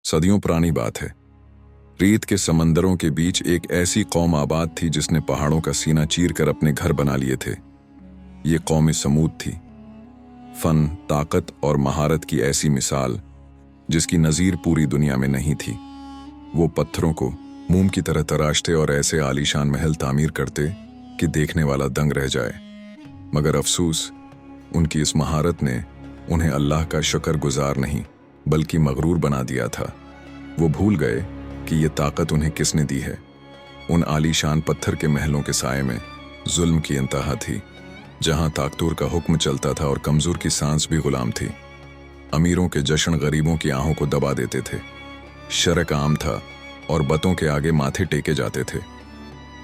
सदियों पुरानी बात है। रेत के समंदरों के बीच एक ऐसी कौम आबाद थी जिसने पहाड़ों का सीना चीर कर अपने घर बना लिए थे। ये कौम समूद थी, फन, ताकत और महारत की ऐसी मिसाल जिसकी नज़ीर पूरी दुनिया में नहीं थी। वो पत्थरों को मोम की तरह तराशते और ऐसे आलीशान महल तामीर करते कि देखने वाला दंग रह जाए। मगर अफसोस, उनकी इस महारत ने उन्हें अल्लाह का शुक्रगुजार नहीं बल्कि मगरूर बना दिया था। वो भूल गए कि ये ताकत उन्हें किसने दी है। उन आलीशान पत्थर के महलों के साए में जुल्म की इंतहा थी, जहां ताकतूर का हुक्म चलता था और कमजोर की सांस भी गुलाम थी। अमीरों के जश्न गरीबों की आहों को दबा देते थे। शरक आम था और बतों के आगे माथे टेके जाते थे।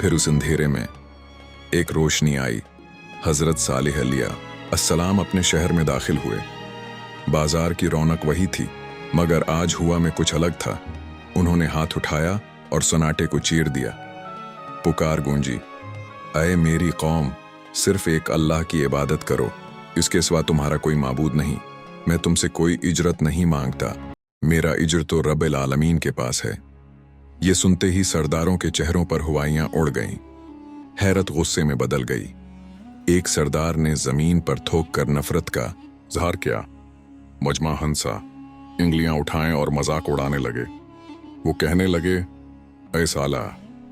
फिर उस अंधेरे में एक रोशनी आई। हजरत सालेह अलैहिस्सलाम अपने शहर में दाखिल हुए। बाजार की रौनक वही थी, मगर आज हुआ में कुछ अलग था। उन्होंने हाथ उठाया और सन्नाटे को चीर दिया। पुकार गूंजी, अय मेरी कौम, सिर्फ एक अल्लाह की इबादत करो, इसके सिवा तुम्हारा कोई माबूद नहीं। मैं तुमसे कोई इजरत नहीं मांगता, मेरा इजर तो रब्बिल आलमीन के पास है। ये सुनते ही सरदारों के चेहरों पर हुआइयां उड़ गईं। हैरत गुस्से में बदल गई। एक सरदार ने जमीन पर थोक कर नफरत का इजहार किया। मजमा हंसा, इंगलियां उठाएं और मजाक उड़ाने लगे। वो कहने लगे, ऐ साला,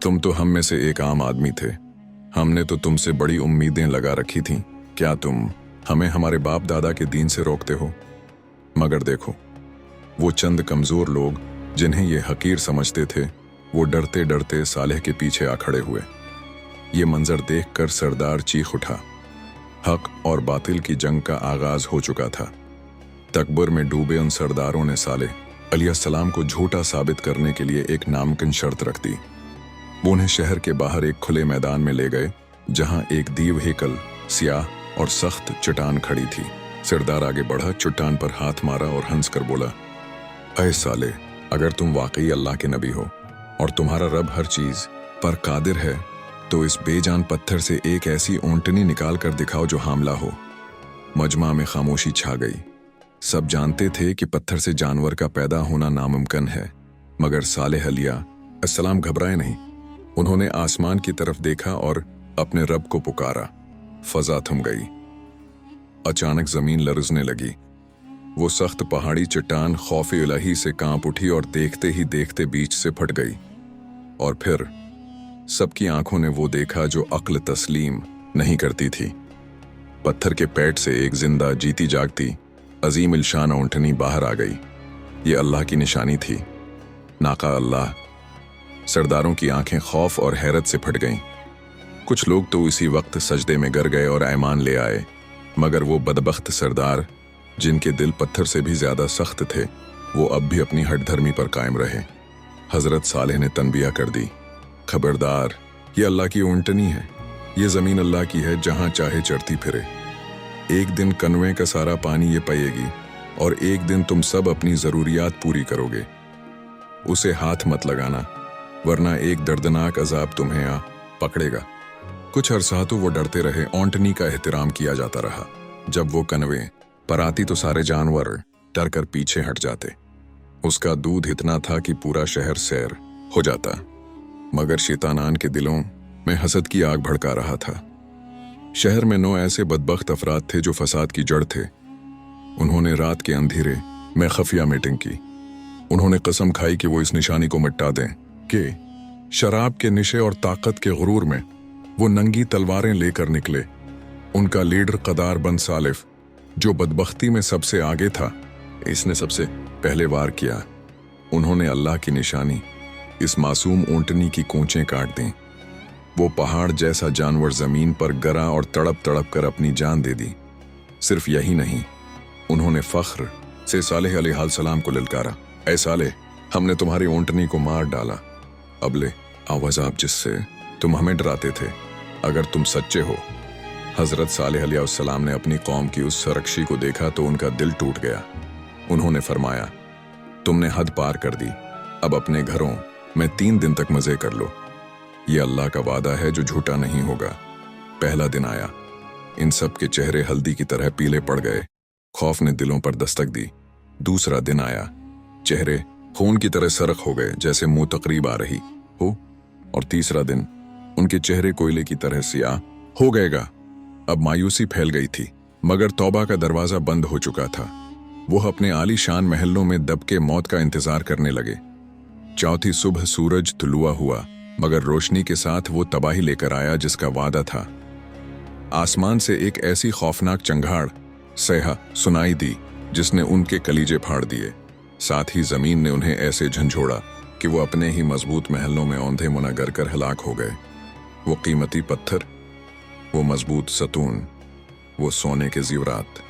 तुम तो हम में से एक आम आदमी थे। हमने तो तुमसे बड़ी उम्मीदें लगा रखी थीं। क्या तुम हमें हमारे बाप दादा के दीन से रोकते हो? मगर देखो, वो चंद कमजोर लोग जिन्हें ये हकीर समझते थे, वो डरते डरते सालेह के पीछे आ खड़े हुए। ये मंजर देखकर सरदार चीख उठा। हक और बातिल की जंग का आगाज हो चुका था। तकबर में डूबे उन सरदारों ने सालेह अलैहिस्सलाम को झूठा साबित करने के लिए एक नामुमकिन शर्त रख दी। वो उन्हें शहर के बाहर एक खुले मैदान में ले गए, जहां एक दीव हेकल, सियाह और सख्त चट्टान खड़ी थी। सरदार आगे बढ़ा, चट्टान पर हाथ मारा और हंस कर बोला, ऐ साले, अगर तुम वाकई अल्लाह के नबी हो और तुम्हारा रब हर चीज पर कादिर है, तो इस बेजान पत्थर से एक ऐसी ऊंटनी निकाल कर दिखाओ जो हामला हो। मजमा में खामोशी छा गई। सब जानते थे कि पत्थर से जानवर का पैदा होना नामुमकिन है, मगर सालेह अलैहिस्सलाम घबराए नहीं। उन्होंने आसमान की तरफ देखा और अपने रब को पुकारा। फजा थम गई। अचानक जमीन लरजने लगी। वो सख्त पहाड़ी चट्टान खौफ इलाही से कांप उठी और देखते ही देखते बीच से फट गई। और फिर सबकी आंखों ने वो देखा जो अक्ल तस्लीम नहीं करती थी। पत्थर के पेट से एक जिंदा जीती जागती अजीम इल्शान ऊंटनी बाहर आ गई। ये अल्लाह की निशानी थी, नाका अल्लाह। सरदारों की आंखें खौफ और हैरत से फट गईं। कुछ लोग तो इसी वक्त सजदे में गिर गए और ऐमान ले आए, मगर वो बदबख्त सरदार, जिनके दिल पत्थर से भी ज्यादा सख्त थे, वो अब भी अपनी हठधर्मी पर कायम रहे। हजरत सालेह ने तनबिया कर दी, खबरदार, ये अल्लाह की ऊंटनी है। ये जमीन अल्लाह की है, जहां चाहे चढ़ती फिरे। एक दिन कनवे का सारा पानी ये पिएगी और एक दिन तुम सब अपनी जरूरियात पूरी करोगे। उसे हाथ मत लगाना, वरना एक दर्दनाक अजाब तुम्हें आ पकड़ेगा। कुछ अरसा तो वो डरते रहे। ऊंटनी का एहतराम किया जाता रहा। जब वो कनवे पर आती तो सारे जानवर डर कर पीछे हट जाते। उसका दूध इतना था कि पूरा शहर सैर हो जाता, मगर शैतानान के दिलों में हसद की आग भड़का रहा था। शहर में 9 ऐसे बदबख्त अफराद थे जो फसाद की जड़ थे। उन्होंने रात के अंधेरे में खफिया मीटिंग की। उन्होंने कसम खाई कि वो इस निशानी को मिटा दें कि शराब के नशे और ताकत के गुरूर में वो नंगी तलवारें लेकर निकले। उनका लीडर कदार बन सालिफ, जो बदबख्ती में सबसे आगे था, इसने सबसे पहले वार किया। उन्होंने अल्लाह की निशानी, इस मासूम ऊंटनी की कोंचें काट दी। वो पहाड़ जैसा जानवर जमीन पर गिरा और तड़प तड़प कर अपनी जान दे दी। सिर्फ यही नहीं, उन्होंने फख्र से सालेह अलैहिस्सलाम को ललकारा, ऐ सालेह, हमने तुम्हारी ऊंटनी को मार डाला। अब ले आओ अज़ाब जिससे तुम हमें डराते थे, अगर तुम सच्चे हो। हजरत सालेह अलैहिस्सलाम ने अपनी कौम की उस सरकशी को देखा तो उनका दिल टूट गया। उन्होंने फरमाया, तुमने हद पार कर दी, अब अपने घरों में 3 दिन तक मजे कर लो। ये अल्लाह का वादा है जो झूठा नहीं होगा। पहला दिन आया। इन सब के चेहरे हल्दी की तरह पीले पड़ गए। खौफ ने दिलों पर दस्तक दी। दूसरा दिन आया। चेहरे खून की तरह सरख हो गए, जैसे मुंह तकरीब आ रही हो। और तीसरा दिन उनके चेहरे कोयले की तरह सियाह हो गएगा। अब मायूसी फैल गई थी, मगर तौबा का दरवाजा बंद हो चुका था। वो अपने आलीशान महलों में दबके मौत का इंतजार करने लगे। चौथी सुबह सूरज तुलुआ हुआ, मगर रोशनी के साथ वो तबाही लेकर आया जिसका वादा था। आसमान से एक ऐसी खौफनाक चंगाड़ सैहा सुनाई दी जिसने उनके कलीजे फाड़ दिए। साथ ही जमीन ने उन्हें ऐसे झंझोड़ा कि वो अपने ही मजबूत महलों में औंधे मुना गर कर हलाक हो गए। वो कीमती पत्थर, वो मजबूत सतून, वो सोने के ज़ीवरात,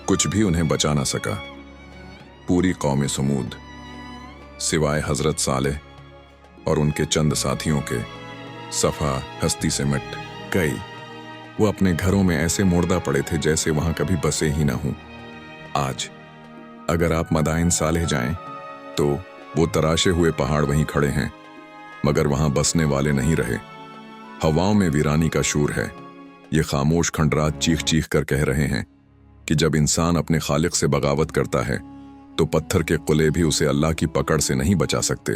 कुछ भी उन्हें बचा ना सका। पूरी कौम समूद सिवाय हजरत सालेह और उनके चंद साथियों के सफा हस्ती से मिट गई। वो अपने घरों में ऐसे मुर्दा पड़े थे जैसे वहां कभी बसे ही ना हों। आज अगर आप मदाइन सालेह जाएं तो वो तराशे हुए पहाड़ वहीं खड़े हैं, मगर वहां बसने वाले नहीं रहे। हवाओं में वीरानी का शूर है। ये खामोश खंडरात चीख चीख कर कह रहे हैं कि जब इंसान अपने खालिक से बगावत करता है तो पत्थर के कुले भी उसे अल्लाह की पकड़ से नहीं बचा सकते।